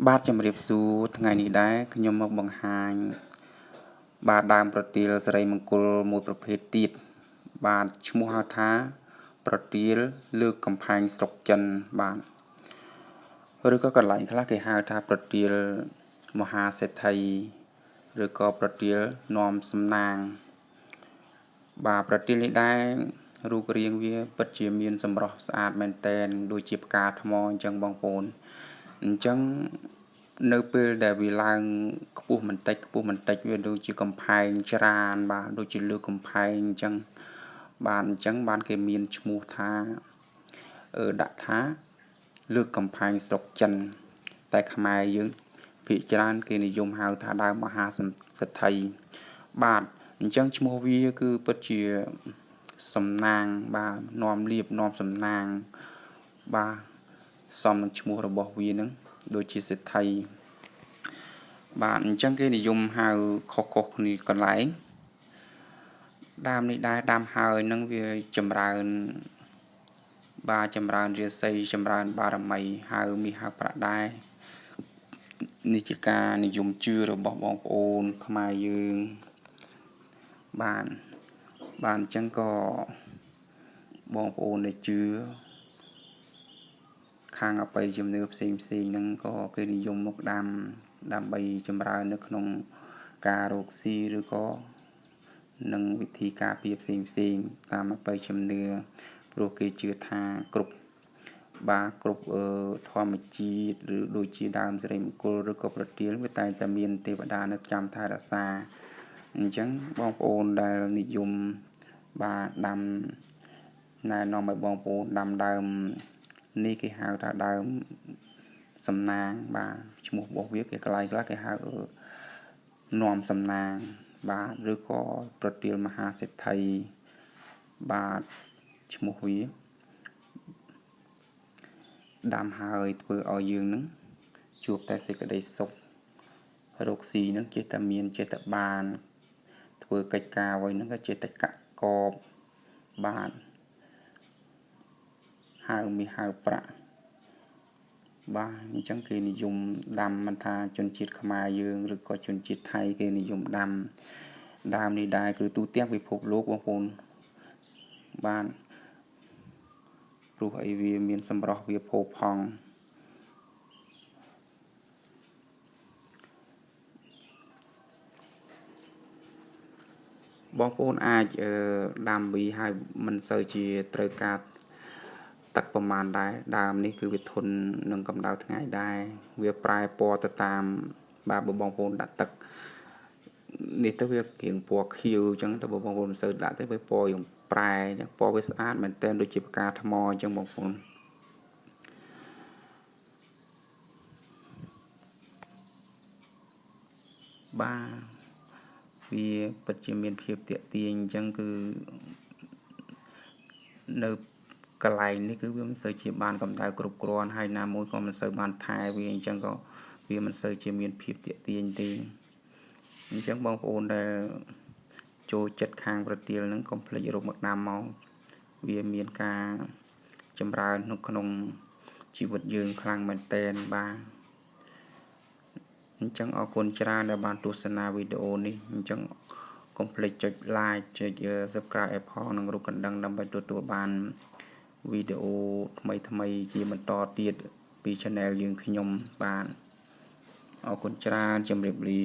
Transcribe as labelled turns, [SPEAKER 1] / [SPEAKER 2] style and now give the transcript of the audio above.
[SPEAKER 1] បាទជំរាបសួរថ្ងៃនេះដែរខ្ញុំមកបង្ហាញបាទដើមប្រទាលសិរីមង្គលមួយប្រភេទទៀតបាទឈ្មោះហៅថាប្រទាលលើកកំផែងស្រុកចិនបាទឬក៏កន្លែងខ្លះគេហៅថាប្រទាលមហាសេដ្ឋីឬក៏ប្រទាលនាំសំណាងបាទប្រទាលនេះដែររូបរាងវាពិតជាមានសម្រស់ស្អាតមែនតែនដូចជាផ្កាថ្មអញ្ចឹងបងប្អូនអញ្ចឹងនៅពេលដែលវាឡើងខ្ពស់បន្តិចវាដូចជាកំផែងច្រានបាទដូចជាលើកកំផែងអញ្ចឹងបាទអញ្ចឹងបានគេមានឈ្មោះថាដាក់ថាលើកកំផែងស្រុកចិនតែខ្មែរយើងភាគច្រើនគេនិយមហៅថាដើមមហាសេដ្ឋីបាទអញ្ចឹងឈ្មោះវាគឺពិតជាសំណាងបាទនាំលៀបនាំសំណាងបាទសមនឹងឈ្មោះរបស់វានឹងដូចជាសេដ្ឋីបាទអញ្ចឹងគេនិយមហៅខុសៗគ្នាកន្លែងដើមនេះដែរដាំហើយនឹងវាចម្រើនបាទចម្រើនរាសីចម្រើនបារមីហៅមាសហៅប្រាក់ដែរនេះជាការនិយមជឿរបស់បងប្អូនខ្មែរយើងបាទអញ្ចឹងក៏បងប្អូនដែលជឿខាងអបិយជំនឿផ្សេងហ្នឹងក៏គេនិយមមកដាំដើម្បីចម្រើននៅក្នុងការរកស៊ីឬក៏នឹងវិធីការពារផ្សេងតាមអបិយជំនឿព្រោះគេជឿថាគ្រប់ធម្មជាតិឬដូចជាដើមសិរីមង្គលឬក៏ប្រទាលវាតែងតែមានទេវតានៅចាំថែរក្សាអញ្ចឹងបងប្អូនដែលនិយមបាទដាំណែនាំឲ្យបងប្អូនដាំដើមនេះគេហៅថាដើមសំណាងបាទឈ្មោះរបស់វាគេកន្លែងខ្លះគេហៅនាំសំណាងបាទឬក៏ប្រទាលមហាសេដ្ឋីបាទឈ្មោះវាដាំហើយធ្វើឲ្យយើងនឹងជួបតែសេចក្តីសុខរកស៊ីនឹងចេះតែមានចេះតែបានធ្វើកិច្ចការអ្វីហ្នឹងក៏ចេះតែកាក់កបបាទហៅមាសហៅប្រាក់បាទអញ្ចឹងគេនិយមដាំមិនថាជនជាតិខ្មែរយើងឬក៏ជនជាតិថៃគេនិយមដាំដើមនេះដែរគឺទូទាំងពិភពលោកបងប្អូនបាទព្រោះអីវាមានសម្រស់វាផូរផង់បងប្អូនអាចដាំវាហើយមិនសូវជាត្រូវការទឹកប្រមាណដែរដើមនេះគឺវាធន់នឹងកម្ដៅថ្ងៃដែរវាប្រែពណ៌ទៅតាមបាទបងប្អូនដាក់ទឹកនេះទៅវារៀងពណ៌ខៀវអញ្ចឹងទៅបងប្អូនមិនសូវដាក់ទេវាពណ៌រៀងប្រែអញ្ចឹងពណ៌វាស្អាតមែនទែនដូចជាផ្កាថ្មអញ្ចឹងបងប្អូនបាទវាពិតជាមានភាពទាក់ទាញអញ្ចឹងគឺនៅកន្លែងនេះគឺវាមិនសូវជាបានកម្ដៅគ្រប់គ្រាន់ហើយណាមួយក៏មិនសូវបានថែវាអញ្ចឹងក៏វាមិនសូវជាមានភាពទាក់ទាញទេអញ្ចឹងបងប្អូនដែលចូលចិត្តខាងប្រទាលហ្នឹងកុំភ្លេចរកមកដាំមកវាមានការចម្រើនក្នុងជីវិតយើងខ្លាំងមែនតែនបាទអញ្ចឹងអរគុណច្រើនដែលបានទស្សនាវីដេអូនេះអញ្ចឹងកុំភ្លេចចុច like ចុច subscribe ឲ្យផងនិងរូបកណ្ដឹងដើម្បីទទួលបានវីដេអូថ្មីជាបន្តទៀតពី channel យើងខ្ញុំបាទអរគុណច្រើនជម្រាបលា